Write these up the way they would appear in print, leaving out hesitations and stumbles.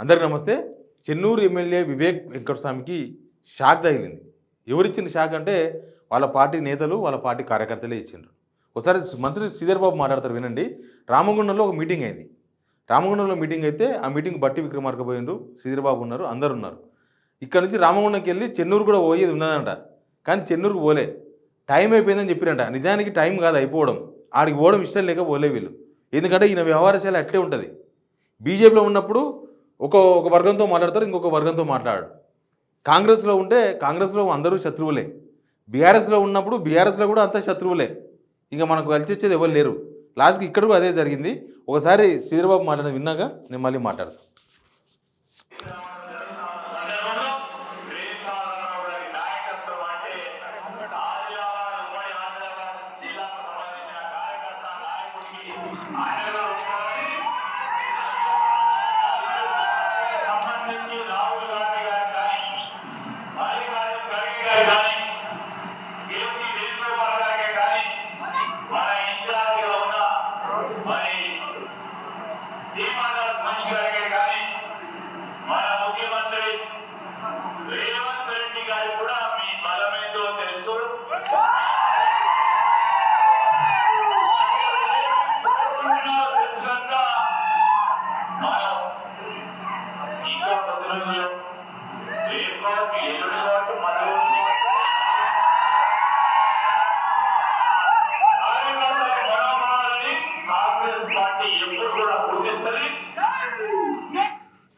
అందరికీ నమస్తే. Chennur MLA Vivek వెంకటస్వామికి shock తగిలింది. ఎవరిచ్చిన షాక్ అంటే వాళ్ళ పార్టీ నేతలు, వాళ్ళ పార్టీ కార్యకర్తలే ఇచ్చిండ్రు. ఒకసారి మంత్రి శ్రీధర్ బాబు మాట్లాడతారు వినండి. రామగుండంలో ఒక మీటింగ్ అయింది. రామగుండంలో మీటింగ్ అయితే ఆ మీటింగ్ బట్టి విక్రమార్క పోయిండ్రు, శ్రీధర్ బాబు ఉన్నారు, అందరు ఉన్నారు. ఇక్కడ నుంచి రామగుండంకి వెళ్ళి చెన్నూరు కూడా పోయేది ఉన్నదంట. కానీ చెన్నూరుకు పోలే, టైం అయిపోయిందని చెప్పిరంట. నిజానికి టైం కాదు అయిపోవడం, ఆడికి పోవడం ఇష్టం లేక పోలే వీళ్ళు. ఎందుకంటే ఈయన వ్యవహారశాల అట్లే ఉంటుంది. బీజేపీలో ఉన్నప్పుడు ఒక వర్గంతో మాట్లాడతారు, ఇంకొక వర్గంతో మాట్లాడాడు. కాంగ్రెస్లో ఉంటే కాంగ్రెస్లో అందరూ శత్రువులే, బీఆర్ఎస్లో ఉన్నప్పుడు బీఆర్ఎస్లో కూడా అంతా శత్రువులే. ఇంకా మనకు కలిసి వచ్చేది ఎవరు లేరు. లాస్ట్కి ఇక్కడ కూడా అదే జరిగింది. ఒకసారి శ్రీధర్బాబు మాట్లాడేది విన్నాక నేను మళ్ళీ మాట్లాడతాను. మన ముఖ్యమంత్రి రేవంత్ రెడ్డి గారు కూడా మీ బలమేందో తెలుసు. తెలుసుక మనం ఇంకా కొద్ది రోజులు రేపు ఎల్లుండి వరకు మనోభావాలని కాంగ్రెస్ పార్టీ ఎప్పుడు కూడా గుర్తిస్తుంది.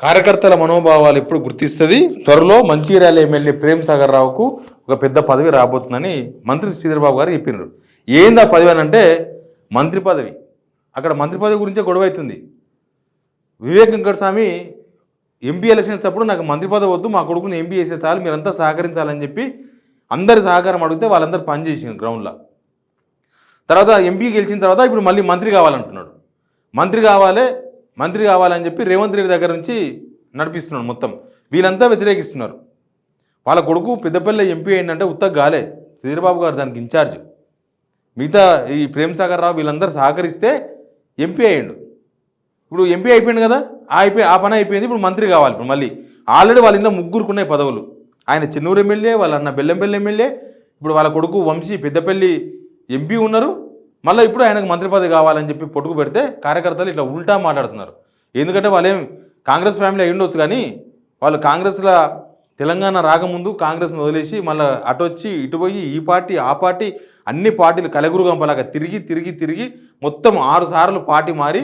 కార్యకర్తల మనోభావాలు ఎప్పుడు గుర్తిస్తుంది. త్వరలో మంచిర్యాల ఎమ్మెల్యే ప్రేమ్ సాగర్ రావుకు ఒక పెద్ద పదవి రాబోతుందని మంత్రి శ్రీధర్బాబు గారు చెప్పినారు. ఏందా పదవి అని అంటే మంత్రి పదవి. అక్కడ మంత్రి పదవి గురించే గొడవ అవుతుంది. వివేక్ వెంకటస్వామి ఎంపీ ఎలక్షన్స్ అప్పుడు నాకు మంత్రి పదవి వద్దు, మా కొడుకుని ఎంపీ చేసే చాలు, మీరంతా సహకరించాలని చెప్పి అందరి సహకారం అడిగితే వాళ్ళందరూ పనిచేసింది గ్రౌండ్లో. తర్వాత ఎంపీ గెలిచిన తర్వాత ఇప్పుడు మళ్ళీ మంత్రి కావాలంటున్నాడు. మంత్రి కావాలని చెప్పి రేవంత్ రెడ్డి దగ్గర నుంచి నడిపిస్తున్నాడు మొత్తం. వీళ్ళంతా వ్యతిరేకిస్తున్నారు. వాళ్ళ కొడుకు పెద్దపల్లి ఎంపీ అయిందంటే ఉత్తగా గాలే, శ్రీధర్బాబు గారు దానికి ఇన్ఛార్జ్. మిగతా ఈ ప్రేమ్ సాగర్ రావు వీళ్ళందరూ సహకరిస్తే ఎంపీ అయ్యిండు. ఇప్పుడు ఎంపీ అయిపోయింది కదా, ఆ పని అయిపోయింది. ఇప్పుడు మంత్రి కావాలి. ఇప్పుడు మళ్ళీ ఆల్రెడీ వాళ్ళ ఇంట్లో ముగ్గురుకున్నాయి పదవులు. ఆయన చెన్నూరు ఎమ్మెల్యే, వాళ్ళ అన్న బెల్లంపల్లి ఎమ్మెల్యే, ఇప్పుడు వాళ్ళ కొడుకు వంశీ పెద్దపల్లి ఎంపీ ఉన్నారు. మళ్ళీ ఇప్పుడు ఆయనకు మంత్రి పదవి కావాలని చెప్పి పొట్టుకు పెడితే కార్యకర్తలు ఇట్లా ఉల్టా మాట్లాడుతున్నారు. ఎందుకంటే వాళ్ళేం కాంగ్రెస్ ఫ్యామిలీ అయి ఉండొచ్చు, కానీ వాళ్ళు కాంగ్రెస్లో తెలంగాణ రాకముందు కాంగ్రెస్ని వదిలేసి మళ్ళీ అటు వచ్చి ఇటు పోయి ఈ పార్టీ ఆ పార్టీ అన్ని పార్టీలు కలగురుగంపలాగా తిరిగి మొత్తం 6 సార్లు పార్టీ మారి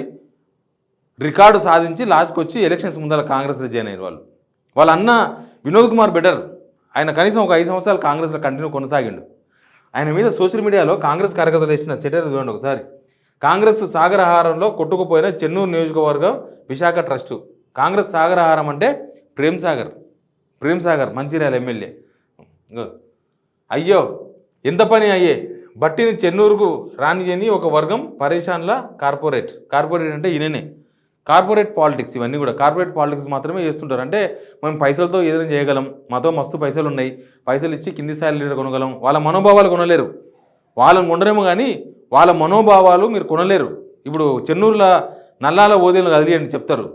రికార్డు సాధించి లాస్ట్కి వచ్చి ఎలక్షన్స్ ముందర కాంగ్రెస్లో జాయిన్ అయ్యారు వాళ్ళు. వాళ్ళ అన్న వినోద్ కుమార్ బెటర్, ఆయన కనీసం ఒక 5 సంవత్సరాలు కాంగ్రెస్లో కంటిన్యూ కొనసాగిండు. ఆయన మీద సోషల్ మీడియాలో కాంగ్రెస్ కార్యకర్తలు వేసిన సెటర్ చూడండి ఒకసారి. కాంగ్రెస్ సాగరహారంలో కొట్టుకుపోయిన చెన్నూరు నియోజకవర్గం విశాఖ ట్రస్టు. కాంగ్రెస్ సాగరహారం అంటే ప్రేమ్ సాగర్ మంచిర్యాల ఎమ్మెల్యే. అయ్యో ఎంత పని అయ్యే, బట్టిని చెన్నూరుకు రానియని ఒక వర్గం పరేషాన్ల కార్పొరేట్ అంటే ఈయననే. కార్పొరేట్ పాలిటిక్స్, ఇవన్నీ కూడా కార్పొరేట్ పాలిటిక్స్ మాత్రమే చేస్తుంటారు. అంటే మేము పైసలతో ఏదైనా చేయగలం, మాతో మస్తు పైసలు ఉన్నాయి, పైసలు ఇచ్చి కింది స్థాయి లీడర్ కొనగలం. వాళ్ళ మనోభావాలు కొనలేరు. వాళ్ళని కొనరేమో కానీ వాళ్ళ మనోభావాలు మీరు కొనలేరు. ఇప్పుడు చెన్నూరులో నల్లాల ఓదేలను కదిలియండి చెప్తారు.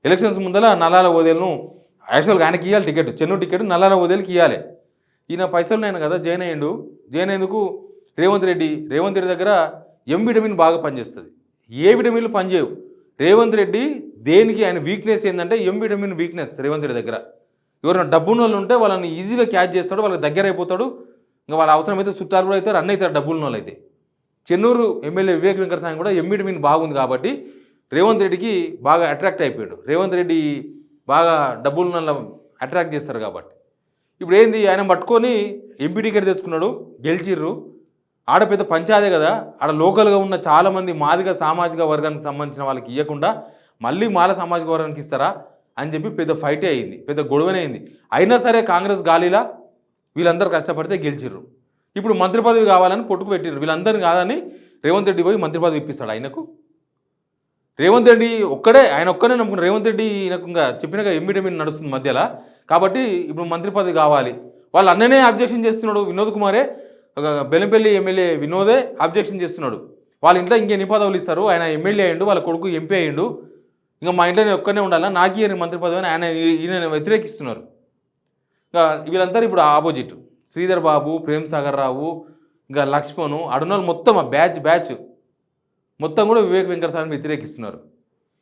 ఎలక్షన్స్ ముందర నల్లాల ఓదేలను యాక్చువల్గా ఆయనకి ఇవ్వాలి టికెట్, చెన్నూరు టికెట్ నల్లాల ఓదేలకి ఇవ్వాలి. ఈయన పైసలు నేను కదా జాయిన్ అయ్యేందుకు రేవంత్ రెడ్డి దగ్గర ఎం విటమిన్ బాగా పనిచేస్తుంది, ఏ విటమిన్లు పనిచేయవు. రేవంత్ రెడ్డి దేనికి ఆయన వీక్నెస్ ఏంటంటే ఎం విటమిన్ వీక్నెస్. రేవంత్ రెడ్డి దగ్గర ఎవరైనా డబ్బున్న వాళ్ళు ఉంటే వాళ్ళని ఈజీగా క్యాచ్ చేస్తాడు, వాళ్ళకి దగ్గర అయిపోతాడు. ఇంకా వాళ్ళ అవసరమైతే చుట్టాలు కూడా అవుతారు, అన్నీ అవుతారు డబ్బున్న వాళ్ళు అయితే. చెన్నూరు ఎమ్మెల్యే వివేక్ వెంకటస్వామి కూడా ఎం విటమిన్ బాగుంది కాబట్టి రేవంత్ రెడ్డికి బాగా అట్రాక్ట్ అయిపోయాడు. రేవంత్ రెడ్డి బాగా డబ్బులు అట్రాక్ట్ చేస్తారు కాబట్టి ఇప్పుడు ఏంది, ఆయన పట్టుకొని ఎంపీ టికెట్ తెచ్చుకున్నాడు, గెలిచిర్రు. ఆడ పెద్ద పంచాయతీ కదా, ఆడ లోకల్గా ఉన్న చాలామంది మాదిగ సామాజిక వర్గానికి సంబంధించిన వాళ్ళకి ఇవ్వకుండా మళ్ళీ మాల సామాజిక వర్గానికి ఇస్తారా అని చెప్పి పెద్ద ఫైటే అయింది, పెద్ద గొడవనే అయింది. అయినా సరే కాంగ్రెస్ గాలిలా వీళ్ళందరూ కష్టపడితే గెలిచిర్రు. ఇప్పుడు మంత్రి పదవి కావాలని పొట్టుకు పెట్టిర్రు. వీళ్ళందరినీ కాదని రేవంత్ రెడ్డి పోయి మంత్రి పదవి ఇప్పిస్తాడు ఆయనకు. రేవంత్ రెడ్డి ఆయన ఒక్కనే నమ్ముకున్న. రేవంత్ రెడ్డి ఈయనకు ఇంకా చెప్పినగా ఎంబీటమీన్ నడుస్తుంది మధ్యలో, కాబట్టి ఇప్పుడు మంత్రి పదవి కావాలి. వాళ్ళ అన్ననే అబ్జెక్షన్ చేస్తున్నాడు. వినోద్ కుమారే, బెల్లంపల్లి ఎమ్మెల్యే వినోదే అబ్జెక్షన్ చేస్తున్నాడు. వాళ్ళ ఇంట్లో ఇంకెన్ని పదవులు ఇస్తారు, ఆయన ఎమ్మెల్యే అయ్యిండు, వాళ్ళ కొడుకు ఎంపీ అయ్యిండు, ఇంకా మా ఇంట్లో నేను ఒక్కనే ఉండాలా, నాకు ఇయ్యని మంత్రి పదవి అని ఈయన వ్యతిరేకిస్తున్నారు. ఇంకా వీళ్ళందరూ ఇప్పుడు ఆపోజిట్. శ్రీధర్ బాబు, ప్రేమ్ సాగర్ రావు, ఇంకా లక్ష్మణు, అడునోళ్ళు మొత్తం ఆ బ్యాచ్ మొత్తం కూడా వివేక్ వెంకటస్వామిని వ్యతిరేకిస్తున్నారు.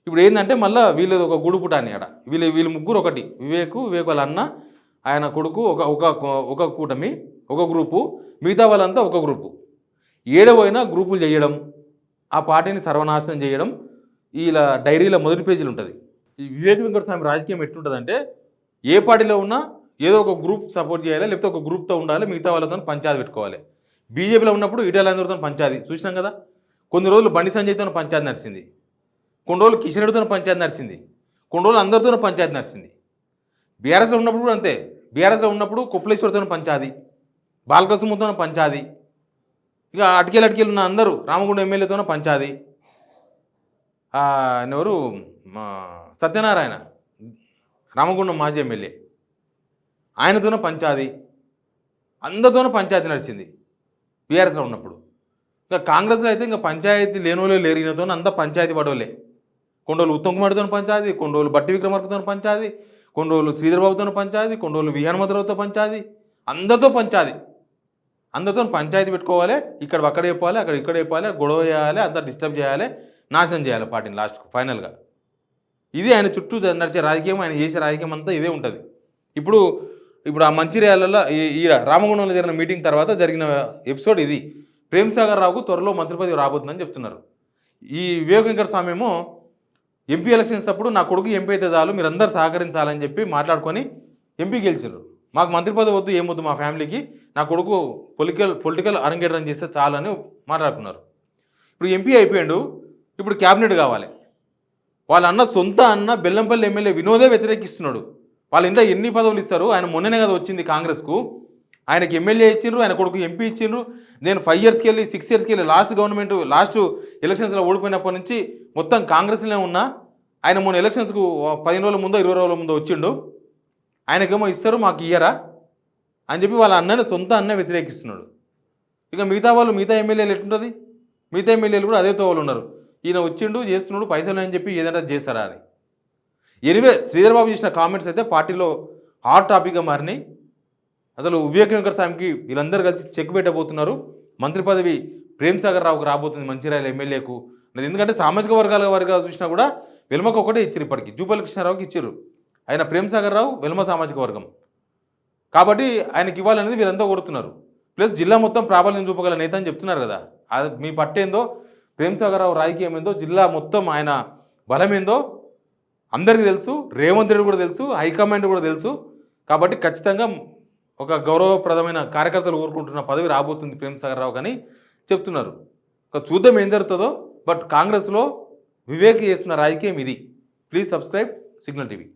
ఇప్పుడు ఏంటంటే మళ్ళీ వీళ్ళది ఒక గుడుపుటాని ఆడ వీళ్ళు ముగ్గురు ఒకటి, వివేక్ వాళ్ళ అన్న, ఆయన కొడుకు ఒక కూటమి, ఒక గ్రూపు, మిగతా వాళ్ళంతా ఒక గ్రూపు. ఏడవైనా గ్రూపులు చేయడం, ఆ పార్టీని సర్వనాశనం చేయడం వీళ్ళ డైరీలో మొదటి పేజీలు ఉంటుంది. ఈ వివేక్ వెంకటస్వామి రాజకీయం ఎట్లుంటుందంటే ఏ పార్టీలో ఉన్నా ఏదో ఒక గ్రూప్ సపోర్ట్ చేయాలి, లేకపోతే ఒక గ్రూప్తో ఉండాలి, మిగతా వాళ్ళతో పంచాయతీ పెట్టుకోవాలి. బీజేపీలో ఉన్నప్పుడు ఈటలందరితో పంచాయతీ చూసినాం కదా. కొన్ని రోజులు బండి సంజయ్తో పంచాయతీ నడిచింది, కొన్ని రోజులు కిషన్ రెడ్డితో పంచాయతీ నడిచింది, కొన్ని రోజులు అందరితో పంచాయతీ నడిచింది. బీఆర్ఎస్లో ఉన్నప్పుడు కూడా అంతే. బీఆర్ఎస్లో ఉన్నప్పుడు కుప్పలేశ్వరితో పంచాయతీ, బాలకృష్ణతో పంచాయతీ, ఇక అటుకెళ్ళి ఉన్న అందరూ రామగుండం ఎమ్మెల్యేతోనే పంచాయతీ. ఎవరు సత్యనారాయణ, రామగుండం మాజీ ఎమ్మెల్యే, ఆయనతోనే పంచాయతీ, అందరితోనే పంచాయతీ నడిచింది బీఆర్ఎస్లో ఉన్నప్పుడు. ఇంకా కాంగ్రెస్లో అయితే ఇంకా పంచాయతీ లేనోళ్ళే లేరు, ఈయనతో అంతా పంచాయతీ పడవలే. కొన్ని రోజులు ఉత్తమ్ కుమార్తో పంచాయతీ, కొన్ని రోజులు బట్టి విక్రమార్కతో పంచాయతీ, కొన్ని రోజులు శ్రీధర్బాబుతో పంచాయతీ, కొన్ని రోజులు విహాన్మధరావుతో పంచాయతీ, అందరితో పంచాయతీ పెట్టుకోవాలి. ఇక్కడ అక్కడ చెప్పాలి, అక్కడ ఇక్కడ చెప్పాలి, గొడవ చేయాలి, అంతా డిస్టర్బ్ చేయాలి, నాశనం చేయాలి పార్టీని లాస్ట్కు ఫైనల్గా. ఇది ఆయన చుట్టూ నడిచే రాజకీయం, ఆయన చేసే రాజకీయం అంతా ఇదే ఉంటుంది. ఇప్పుడు ఆ మంచిర్యాలలో ఈ రామగుండంలో జరిగిన మీటింగ్ తర్వాత జరిగిన ఎపిసోడ్ ఇది. ప్రేమ్ సాగర్ రావుకు త్వరలో మంత్రి పదవి రాబోతుందని చెప్తున్నారు. ఈ వివేక్ వెంకటస్వామి ఏమో ఎంపీ ఎలక్షన్స్ అప్పుడు నా కొడుకు ఎంపీ అయితే చాలు, మీరందరూ సహకరించాలని చెప్పి మాట్లాడుకొని ఎంపీ గెలిచారు. మాకు మంత్రి పదవి వద్దు, ఏమొద్దు మా ఫ్యామిలీకి, నా కొడుకు పొలిటికల్ అరంగేట్రం చేస్తే చాలని మాట్లాడుకున్నారు. ఇప్పుడు ఎంపీ అయిపోయాడు, ఇప్పుడు క్యాబినెట్ కావాలి. వాళ్ళ సొంత అన్న బెల్లంపల్లి ఎమ్మెల్యే వినోదే వ్యతిరేకిస్తున్నాడు. వాళ్ళ ఇంట్లో ఎన్ని పదవులు ఇస్తారు? ఆయన మొన్ననే కదా వచ్చింది కాంగ్రెస్కు, ఆయనకి ఎమ్మెల్యే ఇచ్చిండ్రు, ఆయన కొడుకు ఎంపీ ఇచ్చిండ్రు. నేను 5 ఇయర్స్కి వెళ్ళి 6 ఇయర్స్కి వెళ్ళి లాస్ట్ ఎలక్షన్స్లో ఓడిపోయినప్పటి నుంచి మొత్తం కాంగ్రెస్లోనే ఉన్నా. ఆయన మొన్న ఎలక్షన్స్కు 15 రోజుల ముందో 20 రోజుల ముందో వచ్చిండు. ఆయనకేమో ఇస్తారు, మాకు ఇయ్యరా అని చెప్పి వాళ్ళ సొంత అన్న వ్యతిరేకిస్తున్నాడు. ఇక మిగతా ఎమ్మెల్యేలు ఎట్లుంటుంది? మిగతా ఎమ్మెల్యేలు కూడా అదే తోవలు ఉన్నారు. ఈయన వచ్చిండు, చేస్తున్నాడు, పైసలు అని చెప్పి ఏదంటే చేస్తారా అని. ఎనివే శ్రీధర్బాబు చేసిన కామెంట్స్ అయితే పార్టీలో హాట్ టాపిక్గా మారినాయి. అసలు వివేక్ వెంకటస్వామికి వీళ్ళందరూ కలిసి చెక్ పెట్టబోతున్నారు. మంత్రి పదవి ప్రేమ్ సాగర్ రావుకు రాబోతుంది, మంచిర్యాల ఎమ్మెల్యేకు. ఎందుకంటే సామాజిక వర్గాలుగా చూసినా కూడా వెల్మకు ఒకటే ఇచ్చారు, ఇప్పటికి జూపల్లి కృష్ణారావుకి ఇచ్చారు. ఆయన ప్రేమ్ సాగర్ రావు వెల్మ సామాజిక వర్గం కాబట్టి ఆయనకి ఇవ్వాలనేది వీళ్ళంతా కోరుతున్నారు. ప్లస్ జిల్లా మొత్తం ప్రాబల్యం చూపగల నేత అని చెప్తున్నారు కదా. అది మీ పట్టేందో, ప్రేమ్ సాగర్ రావు రాజకీయం ఏందో, జిల్లా మొత్తం ఆయన బలం ఏందో అందరికీ తెలుసు. రేవంత్ రెడ్డి కూడా తెలుసు, హైకమాండ్ కూడా తెలుసు. కాబట్టి ఖచ్చితంగా ఒక గౌరవప్రదమైన కార్యకర్తలు కోరుకుంటున్న పదవి రాబోతుంది ప్రేమ్ సాగర్ రావు కానీ చెప్తున్నారు. చూద్దాం ఏం జరుగుతుందో. బట్ కాంగ్రెస్లో వివేక్ చేస్తున్న రాజకీయం ఇది. Please subscribe signal TV.